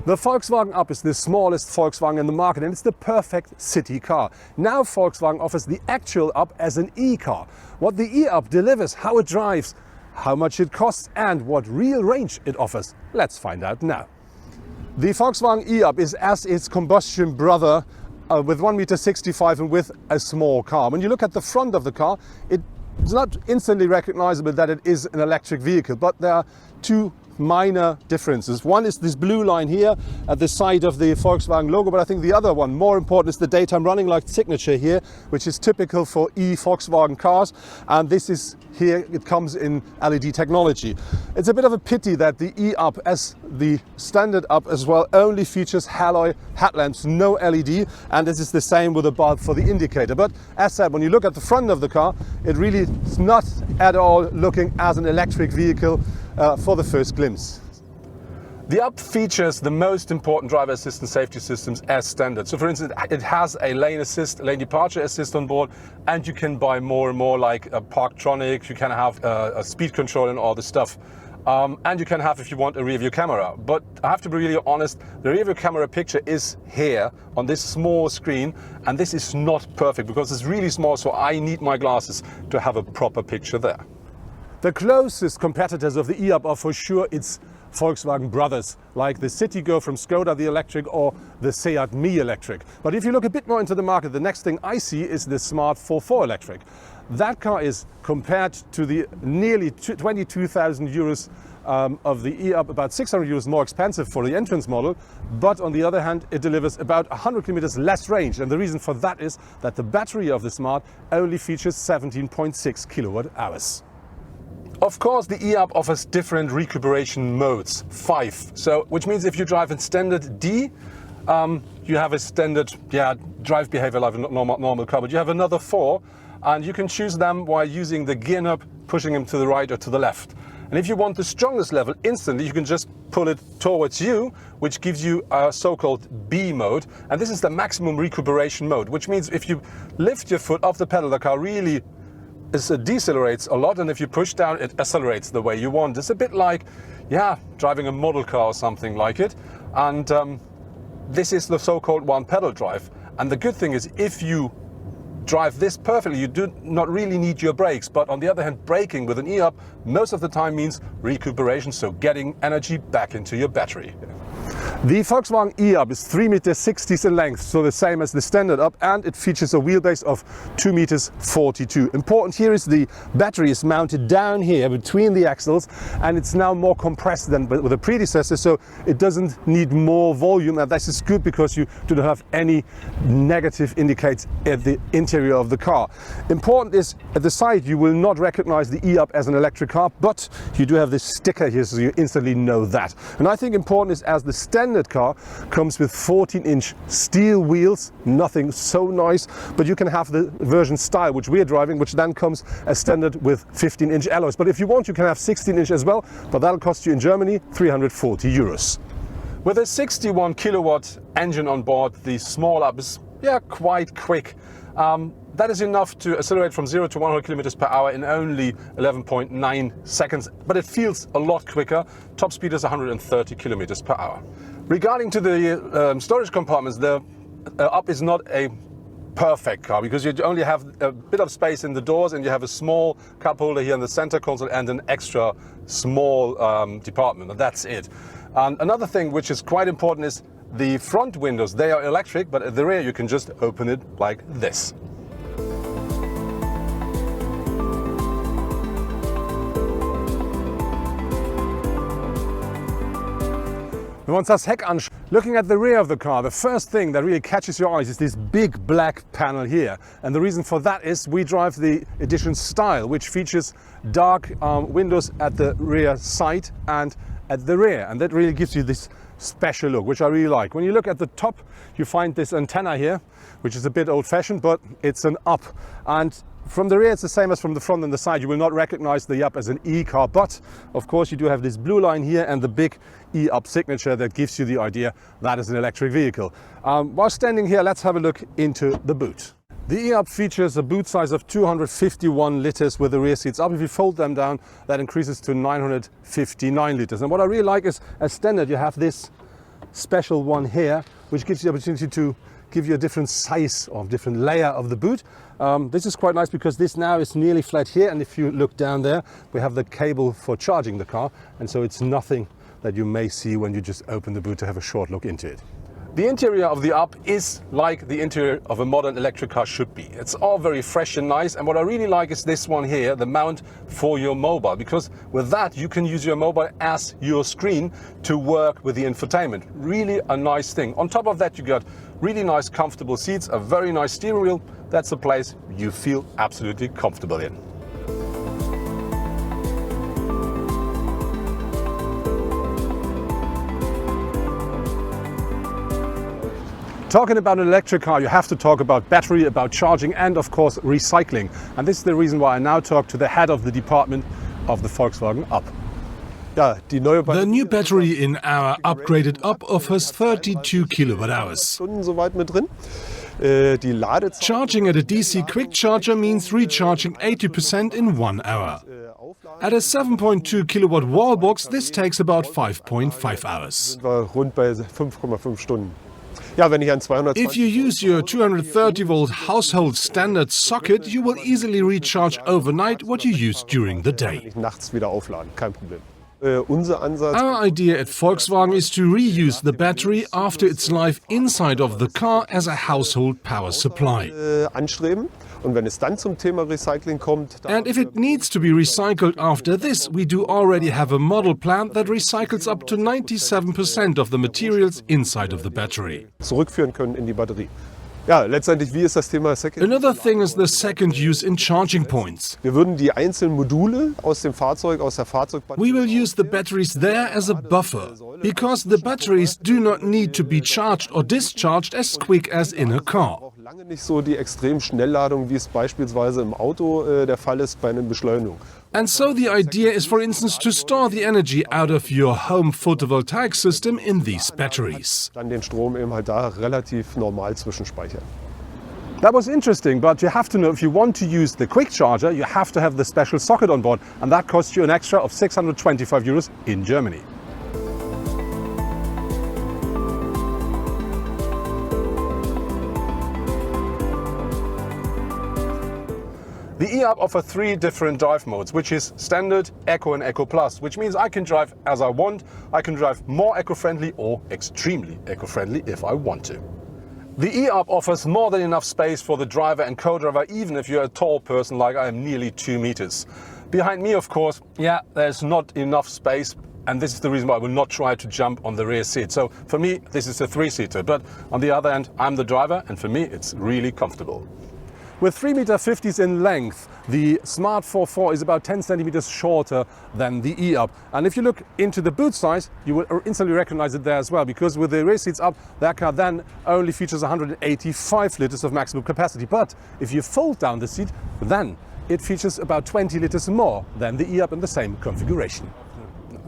The Volkswagen Up is the smallest Volkswagen in the market and it's the perfect city car. Now Volkswagen offers the actual Up as an e-car. What the e-Up delivers, how it drives, how much it costs and what real range it offers. Let's find out now. The Volkswagen e-Up is as its combustion brother with 1.65 m and with a small car. When you look at the front of the car, it's not instantly recognizable that it is an electric vehicle, but there are two minor differences. One is this blue line here at the side of the Volkswagen logo, but I think the other one, more important, is the daytime running light signature here, which is typical for Volkswagen cars. And this is here, it comes in LED technology. It's a bit of a pity that the e-Up, as the standard Up as well, only features halogen headlamps, no LED, and this is the same with the bulb for the indicator. But as said, when you look at the front of the car, it really is not at all looking as an electric vehicle for the first glimpse. The Up features the most important driver assistance safety systems as standard. So for instance, it has a lane assist, lane departure assist on board, and you can buy more and more like a Parktronic, you can have a speed control and all this stuff. And you can have, if you want, a rear view camera. But I have to be really honest, the rear view camera picture is here on this small screen, and this is not perfect because it's really small, so I need my glasses to have a proper picture there. The closest competitors of the e-Up are for sure its Volkswagen brothers, like the Citigo from Skoda, the electric, or the Seat Mii electric. But if you look a bit more into the market, the next thing I see is the Smart 4.4 electric. That car is, compared to the nearly 22,000 euros of the e-Up, about 600 euros more expensive for the entrance model, but on the other hand it delivers about 100 kilometers less range, and the reason for that is that the battery of the Smart only features 17.6 kilowatt hours. Of course, the e-Up offers different recuperation modes, 5. So, which means if you drive in standard D, you have a standard drive behavior like a normal car, but you have another 4, and you can choose them while using the gear knob, pushing them to the right or to the left. And if you want the strongest level instantly, you can just pull it towards you, which gives you a so-called B mode. And this is the maximum recuperation mode, which means if you lift your foot off the pedal, the car really decelerates a lot, and if you push down, it accelerates the way you want. It's a bit like, driving a model car or something like it. And this is the so-called one pedal drive. And the good thing is, if you drive this perfectly, you do not really need your brakes. But on the other hand, braking with an e-Up most of the time means recuperation, so getting energy back into your battery. The Volkswagen e-Up is 3.60 meters in length, so the same as the standard Up, and it features a wheelbase of 2.42 meters. Important here is the battery is mounted down here between the axles, and it's now more compressed than with the predecessor, so it doesn't need more volume, and this is good because you do not have any negative indicators at the interior of the car. Important is at the side you will not recognize the e-Up as an electric car, but you do have this sticker here, so you instantly know that. And I think important is, as the standard car comes with 14-inch steel wheels, nothing so nice, but you can have the version Style, which we are driving, which then comes as standard with 15-inch alloys. But if you want, you can have 16-inch as well, but that'll cost you in Germany 340 euros. With a 61 kilowatt engine on board, the small Up is quite quick. That is enough to accelerate from 0 to 100 kilometers per hour in only 11.9 seconds, but it feels a lot quicker. Top speed is 130 kilometers per hour. Regarding to the storage compartments, the Up is not a perfect car because you only have a bit of space in the doors, and you have a small cup holder here in the center console and an extra small department, and that's it. And another thing which is quite important is the front windows. They are electric, but at the rear you can just open it like this. Once das Heck anschaut, looking at the rear of the car, the first thing that really catches your eyes is this big black panel here. And the reason for that is we drive the edition Style, which features dark windows at the rear side and at the rear. And that really gives you this special look, which I really like. When you look at the top, you find this antenna here, which is a bit old-fashioned, but it's an Up. And from the rear, it's the same as from the front and the side. You will not recognize the Up as an e-car, but of course you do have this blue line here and the big e-Up signature that gives you the idea that is an electric vehicle. While standing here, let's have a look into the boot. The e-Up features a boot size of 251 liters with the rear seats up. If you fold them down, that increases to 959 liters. And what I really like is, as standard, you have this special one here, which gives you the opportunity to give you a different size or different layer of the boot. This is quite nice because this now is nearly flat here, and if you look down there, we have the cable for charging the car, and so it's nothing that you may see when you just open the boot to have a short look into it. The interior of the Up is like the interior of a modern electric car should be. It's all very fresh and nice, and what I really like is this one here, the mount for your mobile, because with that you can use your mobile as your screen to work with the infotainment. Really a nice thing. On top of that, you got really nice comfortable seats, a very nice steering wheel. That's a place you feel absolutely comfortable in. Talking about an electric car, you have to talk about battery, about charging, and of course recycling. And this is the reason why I now talk to the head of the department of the Volkswagen Up. The new battery in our upgraded Up offers 32 kilowatt hours. Charging at a DC quick charger means recharging 80% in 1 hour. At a 7.2 kilowatt wall box, this takes about 5.5 hours. If you use your 230 volt household standard socket, you will easily recharge overnight what you use during the day. Our idea at Volkswagen is to reuse the battery after its life inside of the car as a household power supply. And if it needs to be recycled after this, we do already have a model plant that recycles up to 97% of the materials inside of the battery. Another thing is the second use in charging points. We will use the batteries there as a buffer, because the batteries do not need to be charged or discharged as quick as in a car. And so the idea is, for instance, to store the energy out of your home photovoltaic system in these batteries. That was interesting, but you have to know if you want to use the quick charger, you have to have the special socket on board, and that costs you an extra of 625 euros in Germany. The e-Up offers 3 different drive modes, which is Standard, Eco and Eco Plus, which means I can drive as I want. I can drive more eco-friendly or extremely eco-friendly if I want to. The e-Up offers more than enough space for the driver and co-driver, even if you're a tall person like I am, nearly 2 meters. Behind me, of course, there's not enough space, and this is the reason why I will not try to jump on the rear seat. So for me, this is a 3-seater, but on the other hand, I'm the driver, and for me, it's really comfortable. With 3.50 meters in length, the Smart 4.4 is about 10 centimeters shorter than the e-Up. And if you look into the boot size, you will instantly recognize it there as well, because with the rear seats up, that car then only features 185 liters of maximum capacity. But if you fold down the seat, then it features about 20 liters more than the e-Up in the same configuration.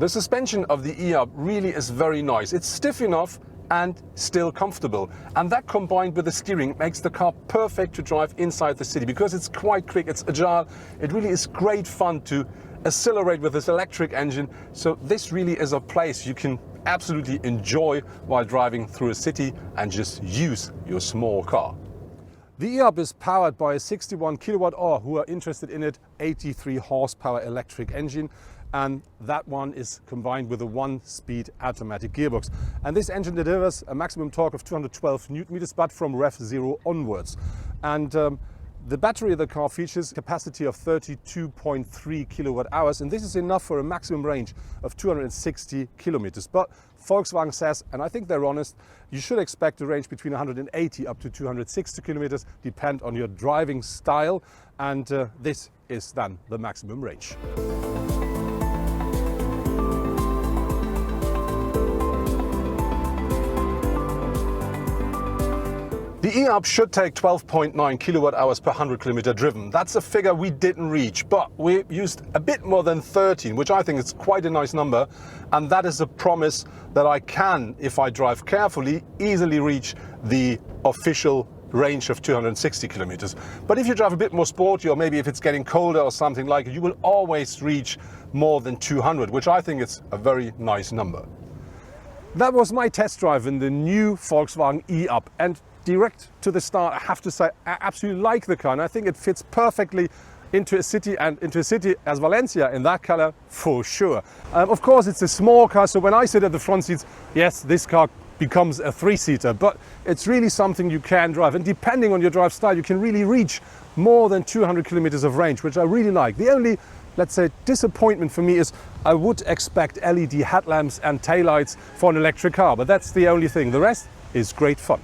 The suspension of the e-Up really is very nice. It's stiff enough and still comfortable, and that combined with the steering makes the car perfect to drive inside the city, because it's quite quick, it's agile. It really is great fun to accelerate with this electric engine. So this really is a place you can absolutely enjoy while driving through a city and just use your small car. The e-Up is powered by a 61 kilowatt, or who are interested in it, 83 horsepower electric engine. And that one is combined with a 1-speed automatic gearbox. And this engine delivers a maximum torque of 212 Newton meters, but from Rev 0 onwards. And the battery of the car features capacity of 32.3 kilowatt hours, and this is enough for a maximum range of 260 kilometers. But Volkswagen says, and I think they're honest, you should expect a range between 180 up to 260 kilometers, depend on your driving style, and this is then the maximum range. The e-Up should take 12.9 kilowatt hours per 100 kilometer driven. That's a figure we didn't reach, but we used a bit more than 13, which I think is quite a nice number. And that is a promise that I can, if I drive carefully, easily reach the official range of 260 kilometers. But if you drive a bit more sporty, or maybe if it's getting colder or something like it, you will always reach more than 200, which I think is a very nice number. That was my test drive in the new Volkswagen e-up, and direct to the start I have to say I absolutely like the car, and I think it fits perfectly into a city, and into a city as Valencia in that color for sure. Of course it's a small car, so when I sit at the front seats, yes, this car becomes a three-seater, but it's really something you can drive, and depending on your drive style you can really reach more than 200 kilometers of range, which I really like. The only, let's say, disappointment for me is I would expect LED headlamps and taillights for an electric car, but that's the only thing. The rest is great fun.